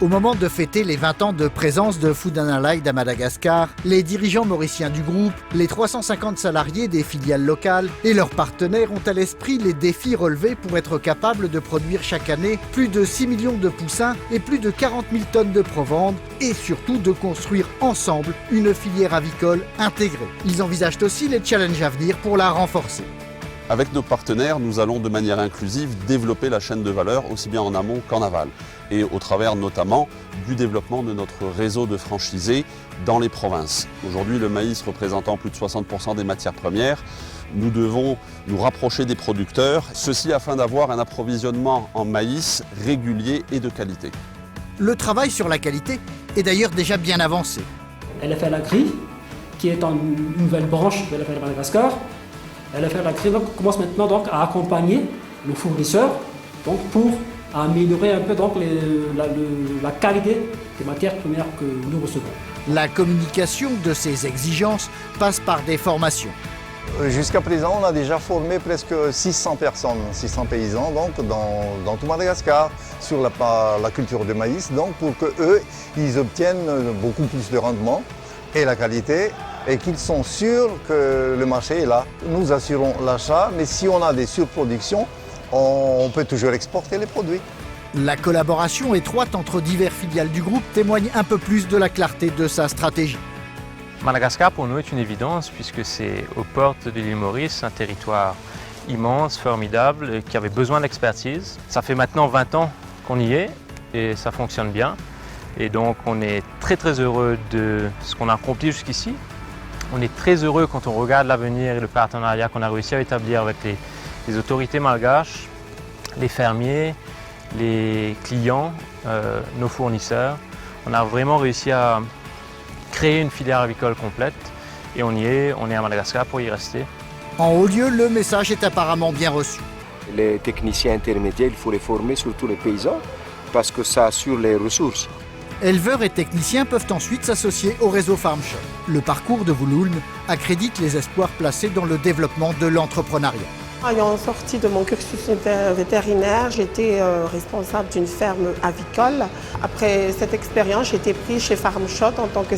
Au moment de fêter les 20 ans de présence de Food & Allied à Madagascar, les dirigeants mauriciens du groupe, les 350 salariés des filiales locales et leurs partenaires ont à l'esprit les défis relevés pour être capables de produire chaque année plus de 6 millions de poussins et plus de 40 000 tonnes de provende et surtout de construire ensemble une filière avicole intégrée. Ils envisagent aussi les challenges à venir pour la renforcer. Avec nos partenaires, nous allons de manière inclusive développer la chaîne de valeur aussi bien en amont qu'en aval et au travers notamment du développement de notre réseau de franchisés dans les provinces. Aujourd'hui, le maïs représentant plus de 60% des matières premières, nous devons nous rapprocher des producteurs, ceci afin d'avoir un approvisionnement en maïs régulier et de qualité. Le travail sur la qualité est d'ailleurs déjà bien avancé. LFL Agri, qui est une nouvelle branche de LFL Madagascar, LFL Agri commence maintenant donc à accompagner nos fournisseurs donc, pour améliorer un peu donc, la qualité des matières premières que nous recevons. La communication de ces exigences passe par des formations. Jusqu'à présent, on a déjà formé presque 600 personnes, 600 paysans donc, dans tout Madagascar sur la culture de maïs, donc, pour qu'eux, ils obtiennent beaucoup plus de rendement et la qualité, et qu'ils sont sûrs que le marché est là. Nous assurons l'achat, mais si on a des surproductions, on peut toujours exporter les produits. La collaboration étroite entre divers filiales du groupe témoigne un peu plus de la clarté de sa stratégie. Madagascar pour nous est une évidence puisque c'est aux portes de l'île Maurice, un territoire immense, formidable, qui avait besoin d'expertise. Ça fait maintenant 20 ans qu'on y est et ça fonctionne bien. Et donc on est très heureux de ce qu'on a accompli jusqu'ici. On est très heureux quand on regarde l'avenir et le partenariat qu'on a réussi à établir avec les autorités malgaches, les fermiers, les clients, nos fournisseurs. On a vraiment réussi à créer une filière avicole complète et on est à Madagascar pour y rester. En haut lieu, le message est apparemment bien reçu. Les techniciens intermédiaires, il faut les former, surtout les paysans, parce que ça assure les ressources. Éleveurs et techniciens peuvent ensuite s'associer au réseau Farm Shop. Le parcours de Vouloulm accrédite les espoirs placés dans le développement de l'entrepreneuriat. Ayant sorti de mon cursus vétérinaire, j'étais responsable d'une ferme avicole. Après cette expérience, j'ai été prise chez Farm Shop en tant que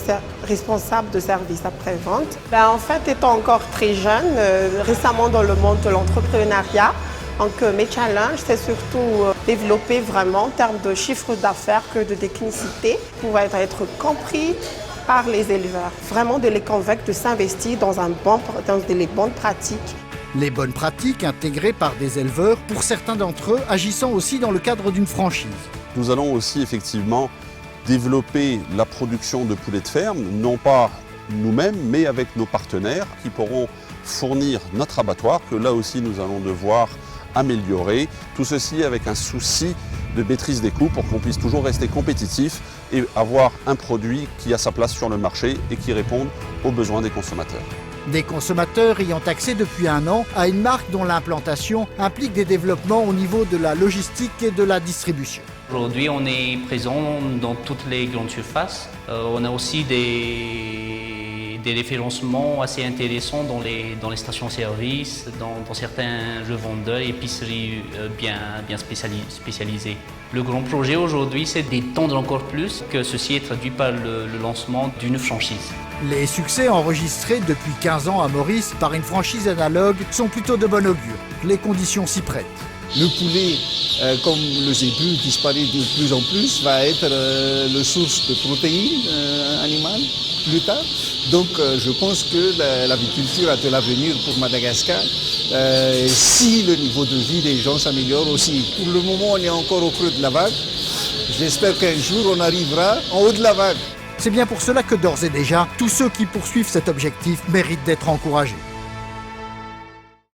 responsable de service après-vente. En fait, étant encore très jeune, récemment dans le monde de l'entrepreneuriat, donc mes challenges, c'est surtout développer vraiment en termes de chiffre d'affaires que de technicité, pour être compris par les éleveurs. Vraiment de les convaincre de s'investir dans les bonnes pratiques. Les bonnes pratiques intégrées par des éleveurs, pour certains d'entre eux, agissant aussi dans le cadre d'une franchise. Nous allons aussi effectivement développer la production de poulets de ferme, non pas nous-mêmes, mais avec nos partenaires qui pourront fournir notre abattoir, que là aussi nous allons devoir améliorer. Tout ceci avec un souci de maîtrise des coûts pour qu'on puisse toujours rester compétitif et avoir un produit qui a sa place sur le marché et qui réponde aux besoins des consommateurs. Des consommateurs ayant accès depuis 1 an à une marque dont l'implantation implique des développements au niveau de la logistique et de la distribution. Aujourd'hui, on est présent dans toutes les grandes surfaces. On a aussi des référencements assez intéressants dans les stations-service, dans certains revendeurs et épiceries bien spécialisées. Le grand projet aujourd'hui, c'est d'étendre encore plus, que ceci est traduit par le lancement d'une franchise. Les succès enregistrés depuis 15 ans à Maurice par une franchise analogue sont plutôt de bon augure. Les conditions s'y prêtent. Le poulet, comme le zébu disparaît de plus en plus, va être la source de protéines animales plus tard. Donc je pense que l'aviculture a de l'avenir pour Madagascar si le niveau de vie des gens s'améliore aussi. Pour le moment, on est encore au creux de la vague. J'espère qu'un jour, on arrivera en haut de la vague. C'est bien pour cela que d'ores et déjà, tous ceux qui poursuivent cet objectif méritent d'être encouragés.